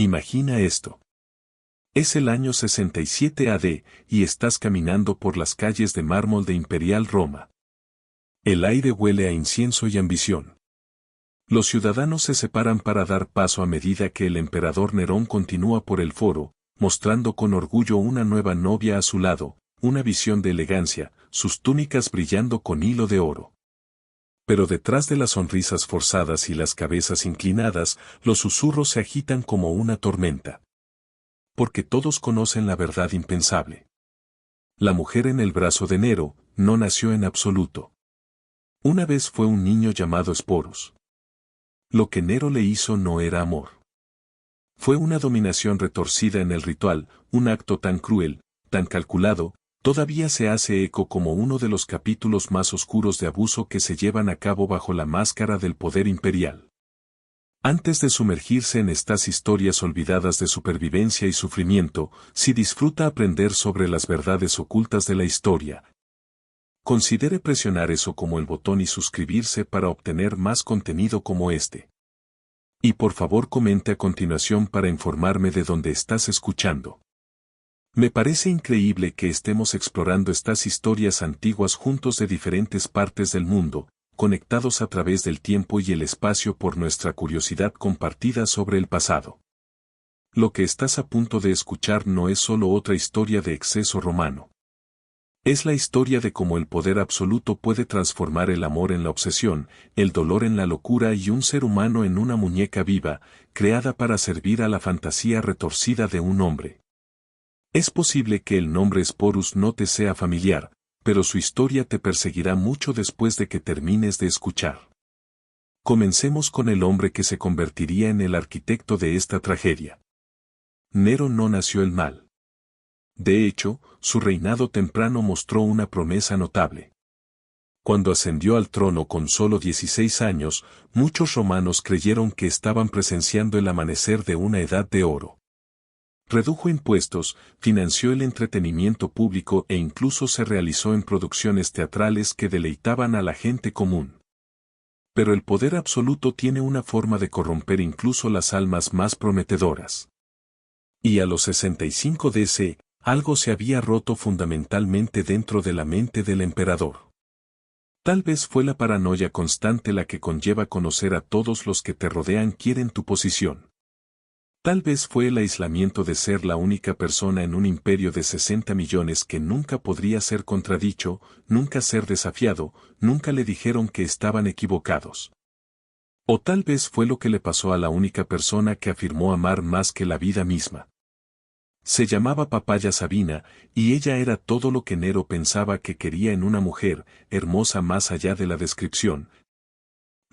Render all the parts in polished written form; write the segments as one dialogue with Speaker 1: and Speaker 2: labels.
Speaker 1: Imagina esto. Es el año 67 AD, y estás caminando por las calles de mármol de Imperial Roma. El aire huele a incienso y ambición. Los ciudadanos se separan para dar paso a medida que el emperador Nerón continúa por el foro, mostrando con orgullo una nueva novia a su lado, una visión de elegancia, sus túnicas brillando con hilo de oro. Pero detrás de las sonrisas forzadas y las cabezas inclinadas, los susurros se agitan como una tormenta. Porque todos conocen la verdad impensable. La mujer en el brazo de Nero no nació en absoluto. Una vez fue un niño llamado Sporus. Lo que Nero le hizo no era amor. Fue una dominación retorcida en el ritual, un acto tan cruel, tan calculado, todavía se hace eco como uno de los capítulos más oscuros de abuso que se llevan a cabo bajo la máscara del poder imperial. Antes de sumergirse en estas historias olvidadas de supervivencia y sufrimiento, si disfruta aprender sobre las verdades ocultas de la historia, considere presionar eso como el botón y suscribirse para obtener más contenido como este. Y por favor comente a continuación para informarme de dónde estás escuchando. Me parece increíble que estemos explorando estas historias antiguas juntos de diferentes partes del mundo, conectados a través del tiempo y el espacio por nuestra curiosidad compartida sobre el pasado. Lo que estás a punto de escuchar no es solo otra historia de exceso romano. Es la historia de cómo el poder absoluto puede transformar el amor en la obsesión, el dolor en la locura y un ser humano en una muñeca viva, creada para servir a la fantasía retorcida de un hombre. Es posible que el nombre Sporus no te sea familiar, pero su historia te perseguirá mucho después de que termines de escuchar. Comencemos con el hombre que se convertiría en el arquitecto de esta tragedia. Nero no nació el mal. De hecho, su reinado temprano mostró una promesa notable. Cuando ascendió al trono con solo 16 años, muchos romanos creyeron que estaban presenciando el amanecer de una edad de oro. Redujo impuestos, financió el entretenimiento público e incluso se realizó en producciones teatrales que deleitaban a la gente común. Pero el poder absoluto tiene una forma de corromper incluso las almas más prometedoras. Y a los 65 DC, algo se había roto fundamentalmente dentro de la mente del emperador. Tal vez fue la paranoia constante la que conlleva conocer a todos los que te rodean quieren tu posición. Tal vez fue el aislamiento de ser la única persona en un imperio de 60 millones que nunca podría ser contradicho, nunca ser desafiado, nunca le dijeron que estaban equivocados. O tal vez fue lo que le pasó a la única persona que afirmó amar más que la vida misma. Se llamaba Papaya Sabina, y ella era todo lo que Nero pensaba que quería en una mujer, hermosa más allá de la descripción.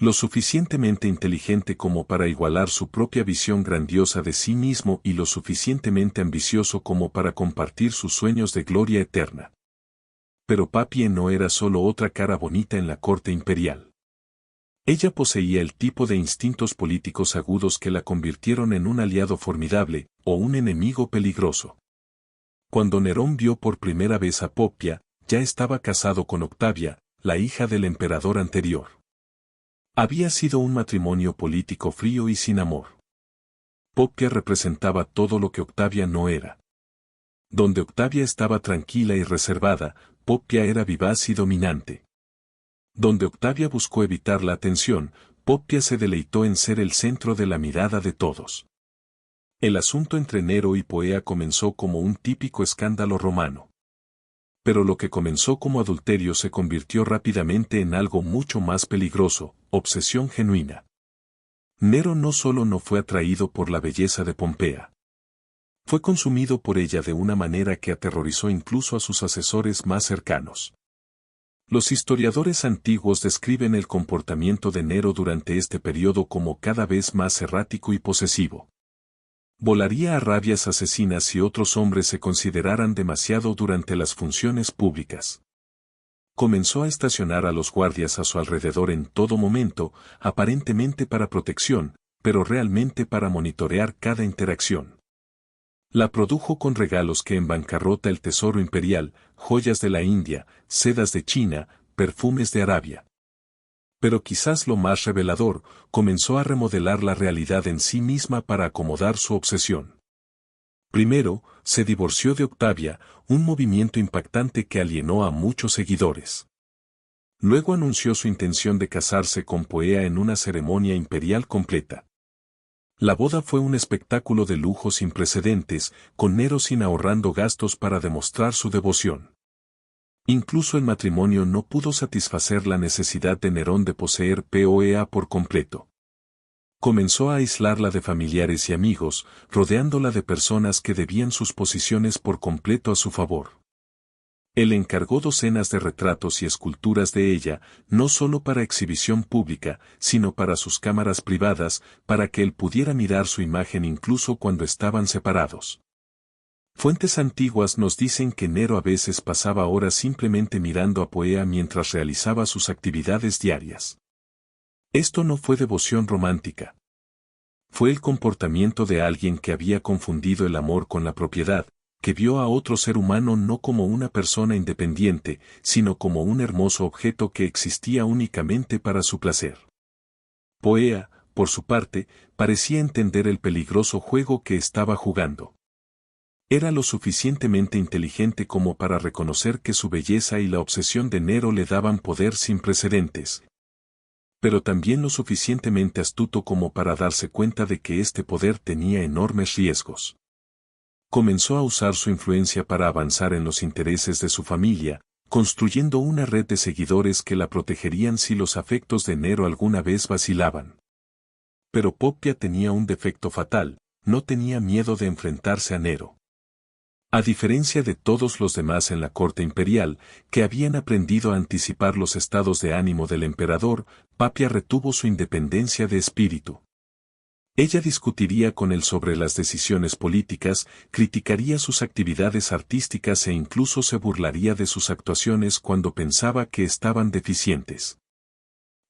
Speaker 1: Lo suficientemente inteligente como para igualar su propia visión grandiosa de sí mismo y lo suficientemente ambicioso como para compartir sus sueños de gloria eterna. Pero Papie no era solo otra cara bonita en la corte imperial. Ella poseía el tipo de instintos políticos agudos que la convirtieron en un aliado formidable, o un enemigo peligroso. Cuando Nerón vio por primera vez a Popia, ya estaba casado con Octavia, la hija del emperador anterior. Había sido un matrimonio político frío y sin amor. Popia representaba todo lo que Octavia no era. Donde Octavia estaba tranquila y reservada, Popia era vivaz y dominante. Donde Octavia buscó evitar la atención, Popia se deleitó en ser el centro de la mirada de todos. El asunto entre Nero y Poea comenzó como un típico escándalo romano. Pero lo que comenzó como adulterio se convirtió rápidamente en algo mucho más peligroso, obsesión genuina. Nero no solo no fue atraído por la belleza de Pompea. Fue consumido por ella de una manera que aterrorizó incluso a sus asesores más cercanos. Los historiadores antiguos describen el comportamiento de Nero durante este periodo como cada vez más errático y posesivo. Volaría a rabias asesinas si otros hombres se consideraran demasiado durante las funciones públicas. Comenzó a estacionar a los guardias a su alrededor en todo momento, aparentemente para protección, pero realmente para monitorear cada interacción. La produjo con regalos que en bancarrota el tesoro imperial, joyas de la India, sedas de China, perfumes de Arabia. Pero quizás lo más revelador, comenzó a remodelar la realidad en sí misma para acomodar su obsesión. Primero, se divorció de Octavia, un movimiento impactante que alienó a muchos seguidores. Luego anunció su intención de casarse con Poea en una ceremonia imperial completa. La boda fue un espectáculo de lujo sin precedentes, con Nero sin ahorrando gastos para demostrar su devoción. Incluso el matrimonio no pudo satisfacer la necesidad de Nerón de poseer Poea por completo. Comenzó a aislarla de familiares y amigos, rodeándola de personas que debían sus posiciones por completo a su favor. Él encargó docenas de retratos y esculturas de ella, no solo para exhibición pública, sino para sus cámaras privadas, para que él pudiera mirar su imagen incluso cuando estaban separados. Fuentes antiguas nos dicen que Nero a veces pasaba horas simplemente mirando a Poea mientras realizaba sus actividades diarias. Esto no fue devoción romántica. Fue el comportamiento de alguien que había confundido el amor con la propiedad, que vio a otro ser humano no como una persona independiente, sino como un hermoso objeto que existía únicamente para su placer. Poea, por su parte, parecía entender el peligroso juego que estaba jugando. Era lo suficientemente inteligente como para reconocer que su belleza y la obsesión de Nero le daban poder sin precedentes. Pero también lo suficientemente astuto como para darse cuenta de que este poder tenía enormes riesgos. Comenzó a usar su influencia para avanzar en los intereses de su familia, construyendo una red de seguidores que la protegerían si los afectos de Nero alguna vez vacilaban. Pero Popia tenía un defecto fatal, no tenía miedo de enfrentarse a Nero. A diferencia de todos los demás en la corte imperial, que habían aprendido a anticipar los estados de ánimo del emperador, Papia retuvo su independencia de espíritu. Ella discutiría con él sobre las decisiones políticas, criticaría sus actividades artísticas e incluso se burlaría de sus actuaciones cuando pensaba que estaban deficientes.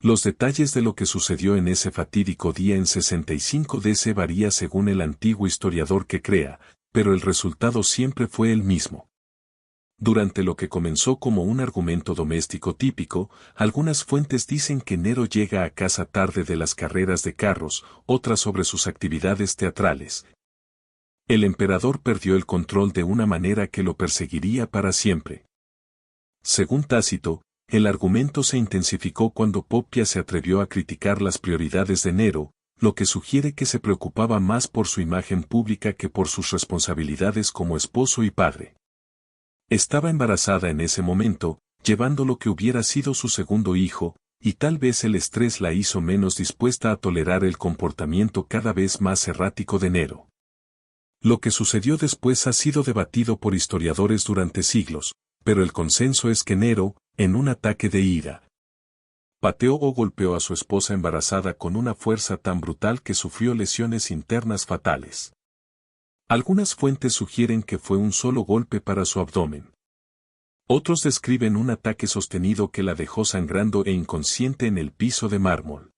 Speaker 1: Los detalles de lo que sucedió en ese fatídico día en 65 DC varía según el antiguo historiador que crea, pero el resultado siempre fue el mismo. Durante lo que comenzó como un argumento doméstico típico, algunas fuentes dicen que Nero llega a casa tarde de las carreras de carros, otras sobre sus actividades teatrales. El emperador perdió el control de una manera que lo perseguiría para siempre. Según Tácito, el argumento se intensificó cuando Popia se atrevió a criticar las prioridades de Nero, lo que sugiere que se preocupaba más por su imagen pública que por sus responsabilidades como esposo y padre. Estaba embarazada en ese momento, llevando lo que hubiera sido su segundo hijo, y tal vez el estrés la hizo menos dispuesta a tolerar el comportamiento cada vez más errático de Nero. Lo que sucedió después ha sido debatido por historiadores durante siglos, pero el consenso es que Nero, en un ataque de ira, pateó o golpeó a su esposa embarazada con una fuerza tan brutal que sufrió lesiones internas fatales. Algunas fuentes sugieren que fue un solo golpe para su abdomen. Otros describen un ataque sostenido que la dejó sangrando e inconsciente en el piso de mármol.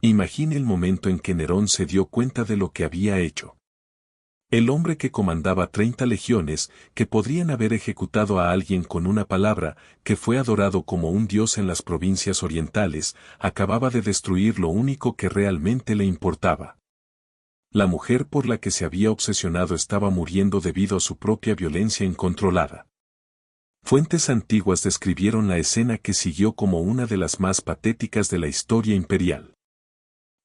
Speaker 1: Imagine el momento en que Nerón se dio cuenta de lo que había hecho. El hombre que comandaba 30 legiones, que podrían haber ejecutado a alguien con una palabra, que fue adorado como un dios en las provincias orientales, acababa de destruir lo único que realmente le importaba. La mujer por la que se había obsesionado estaba muriendo debido a su propia violencia incontrolada. Fuentes antiguas describieron la escena que siguió como una de las más patéticas de la historia imperial.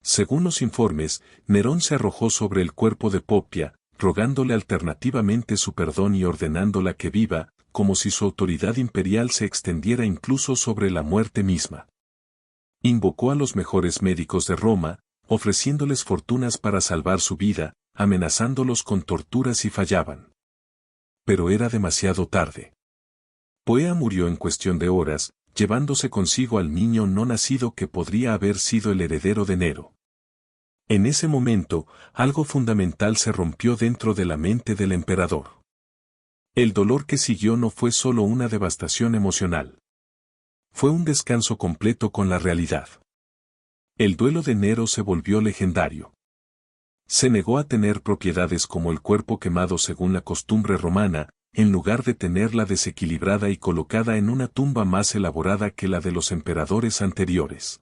Speaker 1: Según los informes, Nerón se arrojó sobre el cuerpo de Popia, rogándole alternativamente su perdón y ordenándola que viva, como si su autoridad imperial se extendiera incluso sobre la muerte misma. Invocó a los mejores médicos de Roma, ofreciéndoles fortunas para salvar su vida, amenazándolos con torturas si fallaban. Pero era demasiado tarde. Poea murió en cuestión de horas, llevándose consigo al niño no nacido que podría haber sido el heredero de Nero. En ese momento, algo fundamental se rompió dentro de la mente del emperador. El dolor que siguió no fue solo una devastación emocional. Fue un descanso completo con la realidad. El duelo de Nero se volvió legendario. Se negó a tener propiedades como el cuerpo quemado según la costumbre romana, en lugar de tenerla desequilibrada y colocada en una tumba más elaborada que la de los emperadores anteriores.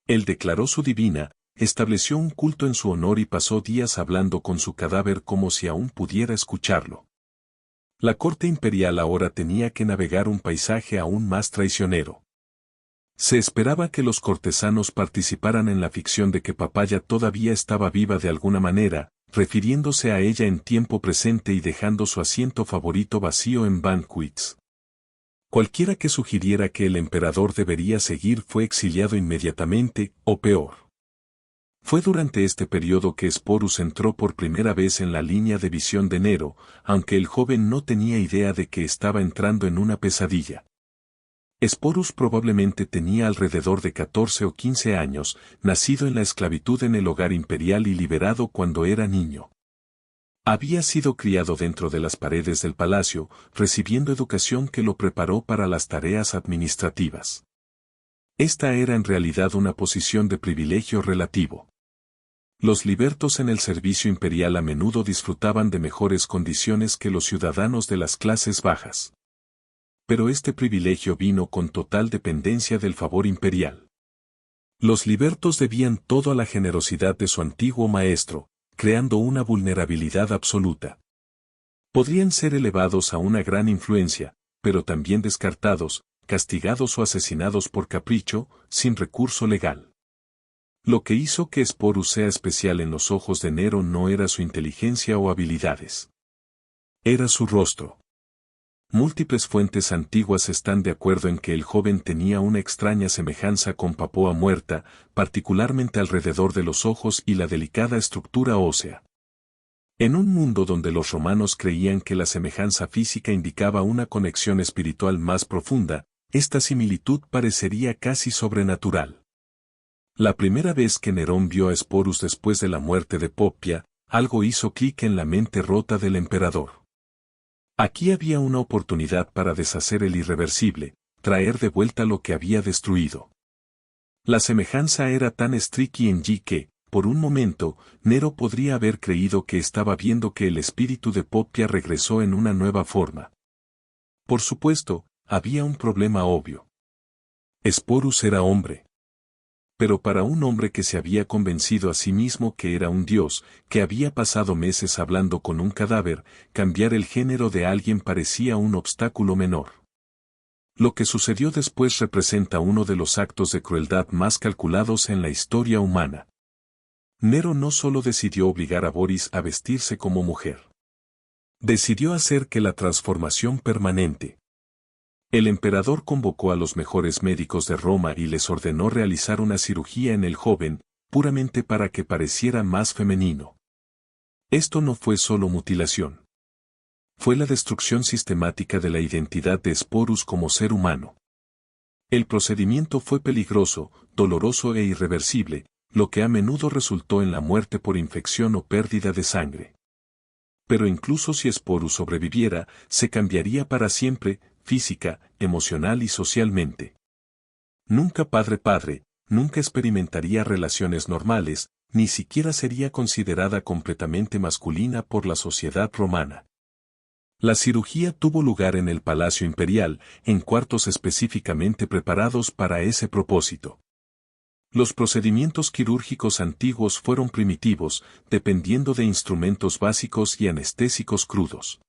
Speaker 1: Él declaró su divina, estableció un culto en su honor y pasó días hablando con su cadáver como si aún pudiera escucharlo. La corte imperial ahora tenía que navegar un paisaje aún más traicionero. Se esperaba que los cortesanos participaran en la ficción de que Papaya todavía estaba viva de alguna manera, refiriéndose a ella en tiempo presente y dejando su asiento favorito vacío en banquets. Cualquiera que sugiriera que el emperador debería seguir fue exiliado inmediatamente, o peor. Fue durante este periodo que Sporus entró por primera vez en la línea de visión de Nero, aunque el joven no tenía idea de que estaba entrando en una pesadilla. Sporus probablemente tenía alrededor de 14 o 15 años, nacido en la esclavitud en el hogar imperial y liberado cuando era niño. Había sido criado dentro de las paredes del palacio, recibiendo educación que lo preparó para las tareas administrativas. Esta era en realidad una posición de privilegio relativo. Los libertos en el servicio imperial a menudo disfrutaban de mejores condiciones que los ciudadanos de las clases bajas. Pero este privilegio vino con total dependencia del favor imperial. Los libertos debían todo a la generosidad de su antiguo maestro, creando una vulnerabilidad absoluta. Podrían ser elevados a una gran influencia, pero también descartados, castigados o asesinados por capricho, sin recurso legal. Lo que hizo que Sporus sea especial en los ojos de Nero no era su inteligencia o habilidades. Era su rostro. Múltiples fuentes antiguas están de acuerdo en que el joven tenía una extraña semejanza con Papoa muerta, particularmente alrededor de los ojos y la delicada estructura ósea. En un mundo donde los romanos creían que la semejanza física indicaba una conexión espiritual más profunda, esta similitud parecería casi sobrenatural. La primera vez que Nerón vio a Sporus después de la muerte de Popia, algo hizo clic en la mente rota del emperador. Aquí había una oportunidad para deshacer el irreversible, traer de vuelta lo que había destruido. La semejanza era tan estricta en G que, por un momento, Nero podría haber creído que estaba viendo que el espíritu de Popia regresó en una nueva forma. Por supuesto, había un problema obvio. Sporus era hombre. Pero para un hombre que se había convencido a sí mismo que era un dios, que había pasado meses hablando con un cadáver, cambiar el género de alguien parecía un obstáculo menor. Lo que sucedió después representa uno de los actos de crueldad más calculados en la historia humana. Nero no solo decidió obligar a Boris a vestirse como mujer. Decidió hacer que la transformación permanente. El emperador convocó a los mejores médicos de Roma y les ordenó realizar una cirugía en el joven, puramente para que pareciera más femenino. Esto no fue solo mutilación. Fue la destrucción sistemática de la identidad de Sporus como ser humano. El procedimiento fue peligroso, doloroso e irreversible, lo que a menudo resultó en la muerte por infección o pérdida de sangre. Pero incluso si Sporus sobreviviera, se cambiaría para siempre, física, emocional y socialmente. Nunca padre, nunca experimentaría relaciones normales, ni siquiera sería considerada completamente masculina por la sociedad romana. La cirugía tuvo lugar en el Palacio Imperial, en cuartos específicamente preparados para ese propósito. Los procedimientos quirúrgicos antiguos fueron primitivos, dependiendo de instrumentos básicos y anestésicos crudos.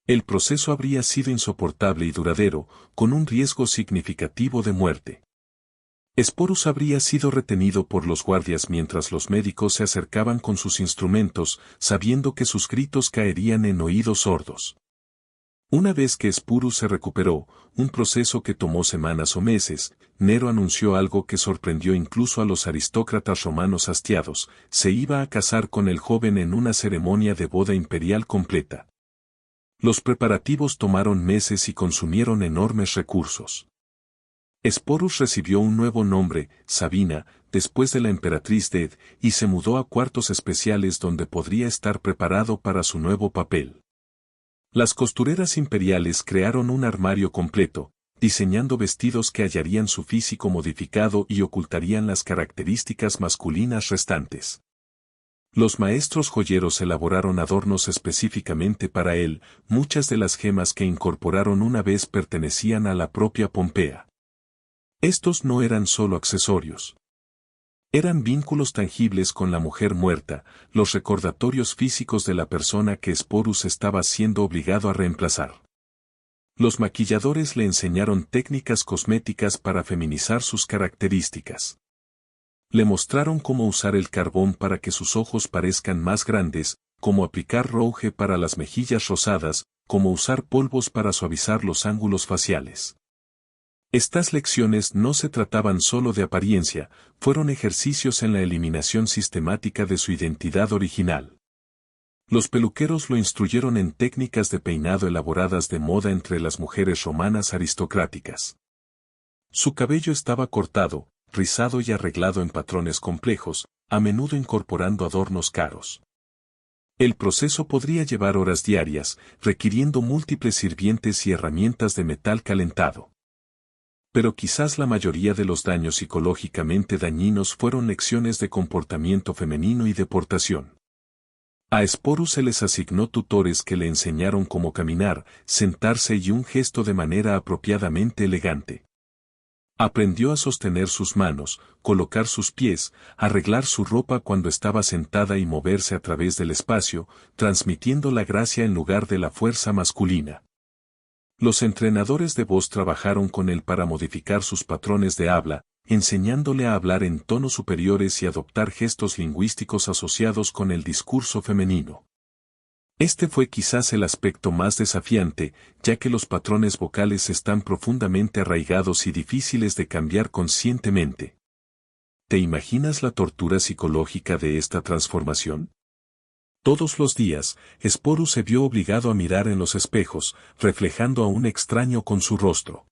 Speaker 1: El proceso habría sido insoportable y duradero, con un riesgo significativo de muerte. Sporus habría sido retenido por los guardias mientras los médicos se acercaban con sus instrumentos, sabiendo que sus gritos caerían en oídos sordos. Una vez que Sporus se recuperó, un proceso que tomó semanas o meses, Nero anunció algo que sorprendió incluso a los aristócratas romanos hastiados: se iba a casar con el joven en una ceremonia de boda imperial completa. Los preparativos tomaron meses y consumieron enormes recursos. Sporus recibió un nuevo nombre, Sabina, después de la emperatriz Ded, y se mudó a cuartos especiales donde podría estar preparado para su nuevo papel. Las costureras imperiales crearon un armario completo, diseñando vestidos que hallarían su físico modificado y ocultarían las características masculinas restantes. Los maestros joyeros elaboraron adornos específicamente para él, muchas de las gemas que incorporaron una vez pertenecían a la propia Pompea. Estos no eran solo accesorios. Eran vínculos tangibles con la mujer muerta, los recordatorios físicos de la persona que Sporus estaba siendo obligado a reemplazar. Los maquilladores le enseñaron técnicas cosméticas para feminizar sus características. Le mostraron cómo usar el carbón para que sus ojos parezcan más grandes, cómo aplicar rouge para las mejillas rosadas, cómo usar polvos para suavizar los ángulos faciales. Estas lecciones no se trataban solo de apariencia, fueron ejercicios en la eliminación sistemática de su identidad original. Los peluqueros lo instruyeron en técnicas de peinado elaboradas de moda entre las mujeres romanas aristocráticas. Su cabello estaba cortado, rizado y arreglado en patrones complejos, a menudo incorporando adornos caros. El proceso podría llevar horas diarias, requiriendo múltiples sirvientes y herramientas de metal calentado. Pero quizás la mayoría de los daños psicológicamente dañinos fueron lecciones de comportamiento femenino y de portación. A Sporus se les asignó tutores que le enseñaron cómo caminar, sentarse y un gesto de manera apropiadamente elegante. Aprendió a sostener sus manos, colocar sus pies, arreglar su ropa cuando estaba sentada y moverse a través del espacio, transmitiendo la gracia en lugar de la fuerza masculina. Los entrenadores de voz trabajaron con él para modificar sus patrones de habla, enseñándole a hablar en tonos superiores y adoptar gestos lingüísticos asociados con el discurso femenino. Este fue quizás el aspecto más desafiante, ya que los patrones vocales están profundamente arraigados y difíciles de cambiar conscientemente. ¿Te imaginas la tortura psicológica de esta transformación? Todos los días, Sporus se vio obligado a mirar en los espejos, reflejando a un extraño con su rostro.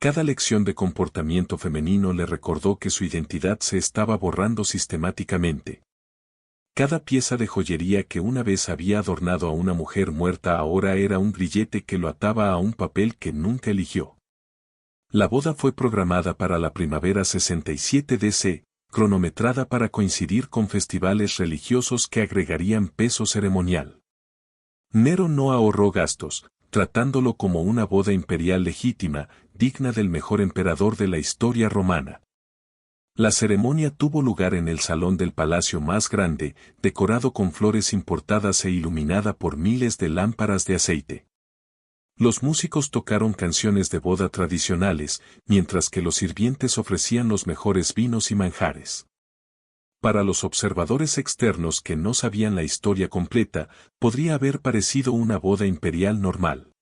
Speaker 1: Cada lección de comportamiento femenino le recordó que su identidad se estaba borrando sistemáticamente. Cada pieza de joyería que una vez había adornado a una mujer muerta ahora era un grillete que lo ataba a un papel que nunca eligió. La boda fue programada para la primavera 67 DC, cronometrada para coincidir con festivales religiosos que agregarían peso ceremonial. Nero no ahorró gastos, tratándolo como una boda imperial legítima, digna del mejor emperador de la historia romana. La ceremonia tuvo lugar en el salón del palacio más grande, decorado con flores importadas e iluminada por miles de lámparas de aceite. Los músicos tocaron canciones de boda tradicionales, mientras que los sirvientes ofrecían los mejores vinos y manjares. Para los observadores externos que no sabían la historia completa, podría haber parecido una boda imperial normal.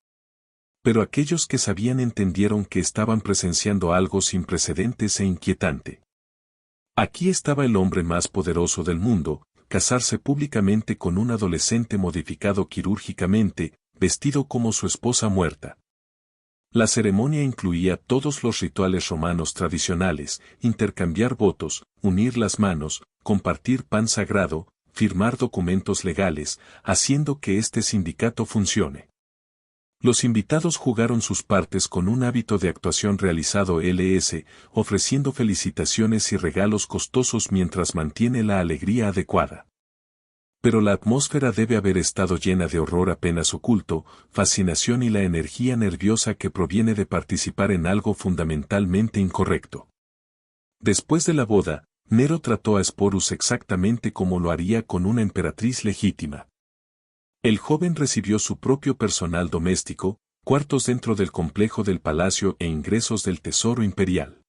Speaker 1: Pero aquellos que sabían entendieron que estaban presenciando algo sin precedentes e inquietante. Aquí estaba el hombre más poderoso del mundo, casarse públicamente con un adolescente modificado quirúrgicamente, vestido como su esposa muerta. La ceremonia incluía todos los rituales romanos tradicionales, intercambiar votos, unir las manos, compartir pan sagrado, firmar documentos legales, haciendo que este sindicato funcione. Los invitados jugaron sus partes con un hábito de actuación realizado LS, ofreciendo felicitaciones y regalos costosos mientras mantiene la alegría adecuada. Pero la atmósfera debe haber estado llena de horror apenas oculto, fascinación y la energía nerviosa que proviene de participar en algo fundamentalmente incorrecto. Después de la boda, Nero trató a Sporus exactamente como lo haría con una emperatriz legítima. El joven recibió su propio personal doméstico, cuartos dentro del complejo del palacio e ingresos del tesoro imperial.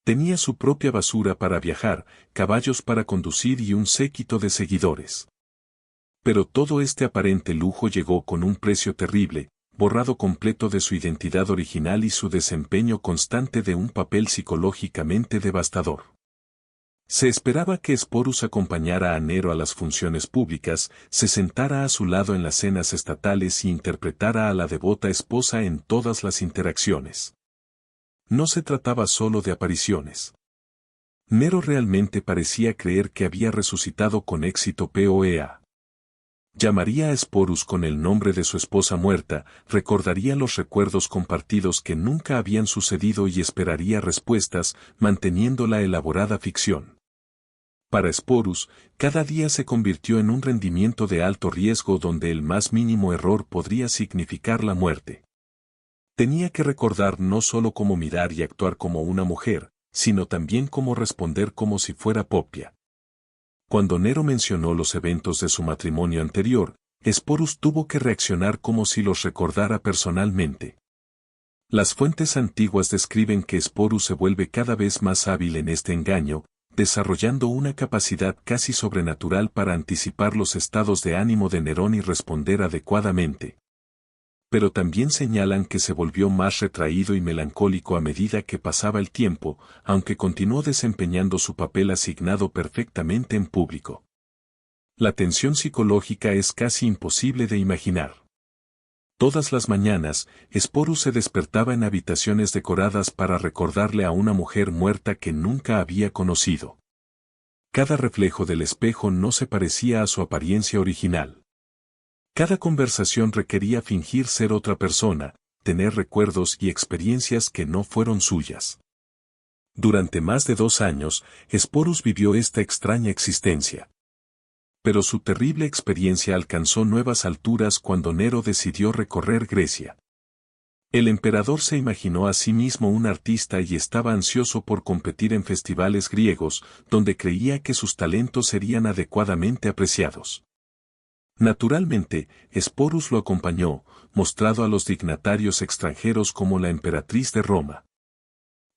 Speaker 1: Tenía su propia basura para viajar, caballos para conducir y un séquito de seguidores. Pero todo este aparente lujo llegó con un precio terrible, borrado completo de su identidad original y su desempeño constante de un papel psicológicamente devastador. Se esperaba que Sporus acompañara a Nero a las funciones públicas, se sentara a su lado en las cenas estatales y interpretara a la devota esposa en todas las interacciones. No se trataba solo de apariciones. Nero realmente parecía creer que había resucitado con éxito POEA. Llamaría a Sporus con el nombre de su esposa muerta, recordaría los recuerdos compartidos que nunca habían sucedido y esperaría respuestas, manteniendo la elaborada ficción. Para Sporus, cada día se convirtió en un rendimiento de alto riesgo donde el más mínimo error podría significar la muerte. Tenía que recordar no solo cómo mirar y actuar como una mujer, sino también cómo responder como si fuera Poppia. Cuando Nero mencionó los eventos de su matrimonio anterior, Sporus tuvo que reaccionar como si los recordara personalmente. Las fuentes antiguas describen que Sporus se vuelve cada vez más hábil en este engaño, desarrollando una capacidad casi sobrenatural para anticipar los estados de ánimo de Nerón y responder adecuadamente. Pero también señalan que se volvió más retraído y melancólico a medida que pasaba el tiempo, aunque continuó desempeñando su papel asignado perfectamente en público. La tensión psicológica es casi imposible de imaginar. Todas las mañanas, Sporus se despertaba en habitaciones decoradas para recordarle a una mujer muerta que nunca había conocido. Cada reflejo del espejo no se parecía a su apariencia original. Cada conversación requería fingir ser otra persona, tener recuerdos y experiencias que no fueron suyas. Durante más de 2 años, Sporus vivió esta extraña existencia. Pero su terrible experiencia alcanzó nuevas alturas cuando Nero decidió recorrer Grecia. El emperador se imaginó a sí mismo un artista y estaba ansioso por competir en festivales griegos, donde creía que sus talentos serían adecuadamente apreciados. Naturalmente, Sporus lo acompañó, mostrado a los dignatarios extranjeros como la emperatriz de Roma.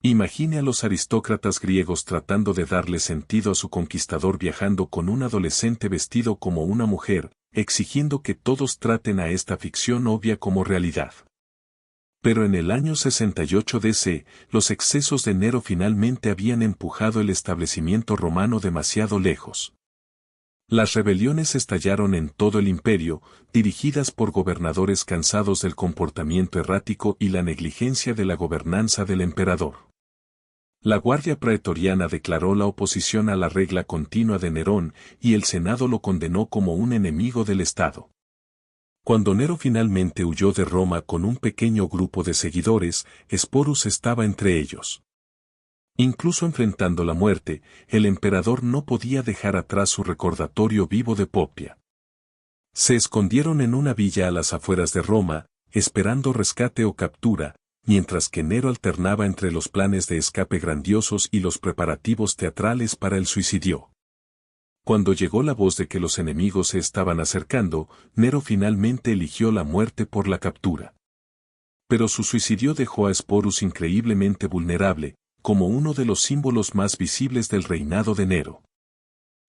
Speaker 1: Imagine a los aristócratas griegos tratando de darle sentido a su conquistador viajando con un adolescente vestido como una mujer, exigiendo que todos traten a esta ficción obvia como realidad. Pero en el año 68 DC, los excesos de Nero finalmente habían empujado el establecimiento romano demasiado lejos. Las rebeliones estallaron en todo el imperio, dirigidas por gobernadores cansados del comportamiento errático y la negligencia de la gobernanza del emperador. La Guardia Praetoriana declaró la oposición a la regla continua de Nerón y el Senado lo condenó como un enemigo del Estado. Cuando Nero finalmente huyó de Roma con un pequeño grupo de seguidores, Sporus estaba entre ellos. Incluso enfrentando la muerte, el emperador no podía dejar atrás su recordatorio vivo de Poppia. Se escondieron en una villa a las afueras de Roma, esperando rescate o captura, mientras que Nero alternaba entre los planes de escape grandiosos y los preparativos teatrales para el suicidio. Cuando llegó la voz de que los enemigos se estaban acercando, Nero finalmente eligió la muerte por la captura. Pero su suicidio dejó a Sporus increíblemente vulnerable, como uno de los símbolos más visibles del reinado de Nero.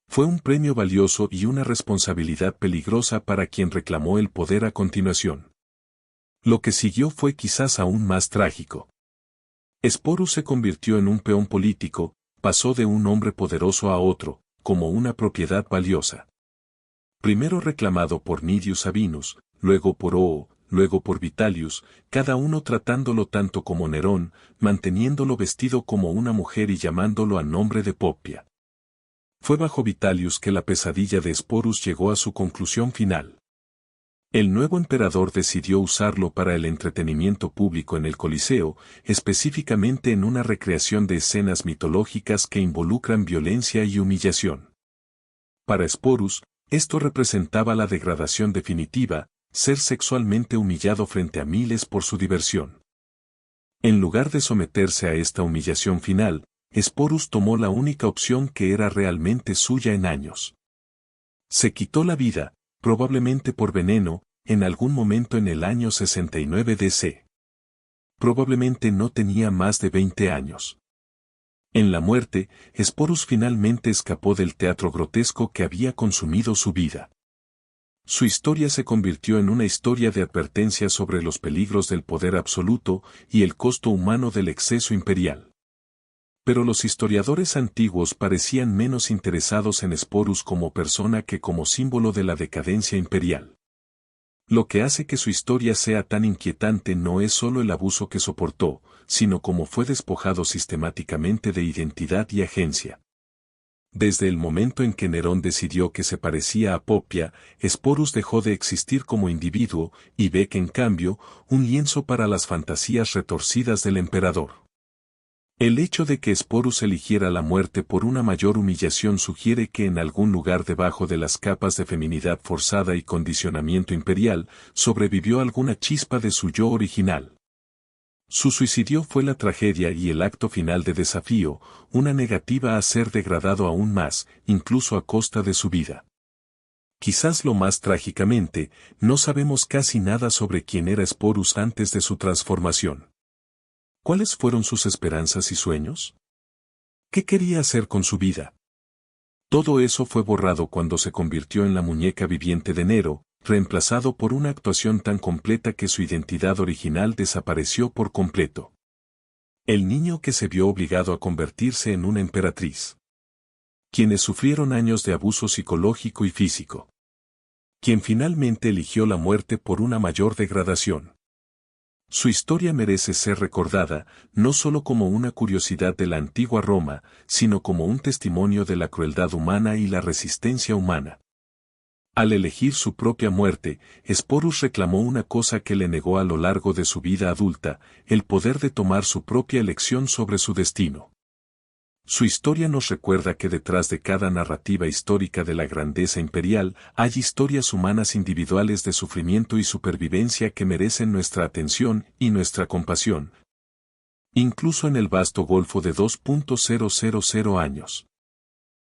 Speaker 1: Fue un premio valioso y una responsabilidad peligrosa para quien reclamó el poder a continuación. Lo que siguió fue quizás aún más trágico. Sporus se convirtió en un peón político, pasó de un hombre poderoso a otro, como una propiedad valiosa. Primero reclamado por Nidius Sabinus, luego por Oo, luego por Vitalius, cada uno tratándolo tanto como Nerón, manteniéndolo vestido como una mujer y llamándolo a nombre de Poppia. Fue bajo Vitalius que la pesadilla de Sporus llegó a su conclusión final. El nuevo emperador decidió usarlo para el entretenimiento público en el Coliseo, específicamente en una recreación de escenas mitológicas que involucran violencia y humillación. Para Sporus, esto representaba la degradación definitiva, ser sexualmente humillado frente a miles por su diversión. En lugar de someterse a esta humillación final, Sporus tomó la única opción que era realmente suya en años. Se quitó la vida, probablemente por veneno, en algún momento en el año 69 DC. Probablemente no tenía más de 20 años. En la muerte, Sporus finalmente escapó del teatro grotesco que había consumido su vida. Su historia se convirtió en una historia de advertencia sobre los peligros del poder absoluto y el costo humano del exceso imperial. Pero los historiadores antiguos parecían menos interesados en Sporus como persona que como símbolo de la decadencia imperial. Lo que hace que su historia sea tan inquietante no es solo el abuso que soportó, sino cómo fue despojado sistemáticamente de identidad y agencia. Desde el momento en que Nerón decidió que se parecía a Poppia, Sporus dejó de existir como individuo y ve que en cambio, un lienzo para las fantasías retorcidas del emperador. El hecho de que Sporus eligiera la muerte por una mayor humillación sugiere que en algún lugar debajo de las capas de feminidad forzada y condicionamiento imperial, sobrevivió alguna chispa de su yo original. Su suicidio fue la tragedia y el acto final de desafío, una negativa a ser degradado aún más, incluso a costa de su vida. Quizás lo más trágicamente, no sabemos casi nada sobre quién era Sporus antes de su transformación. ¿Cuáles fueron sus esperanzas y sueños? ¿Qué quería hacer con su vida? Todo eso fue borrado cuando se convirtió en la muñeca viviente de Nero, reemplazado por una actuación tan completa que su identidad original desapareció por completo. El niño que se vio obligado a convertirse en una emperatriz. Quienes sufrieron años de abuso psicológico y físico. Quien finalmente eligió la muerte por una mayor degradación. Su historia merece ser recordada, no solo como una curiosidad de la antigua Roma, sino como un testimonio de la crueldad humana y la resistencia humana. Al elegir su propia muerte, Sporus reclamó una cosa que le negó a lo largo de su vida adulta, el poder de tomar su propia elección sobre su destino. Su historia nos recuerda que detrás de cada narrativa histórica de la grandeza imperial hay historias humanas individuales de sufrimiento y supervivencia que merecen nuestra atención y nuestra compasión. Incluso en el vasto golfo de 2.000 años.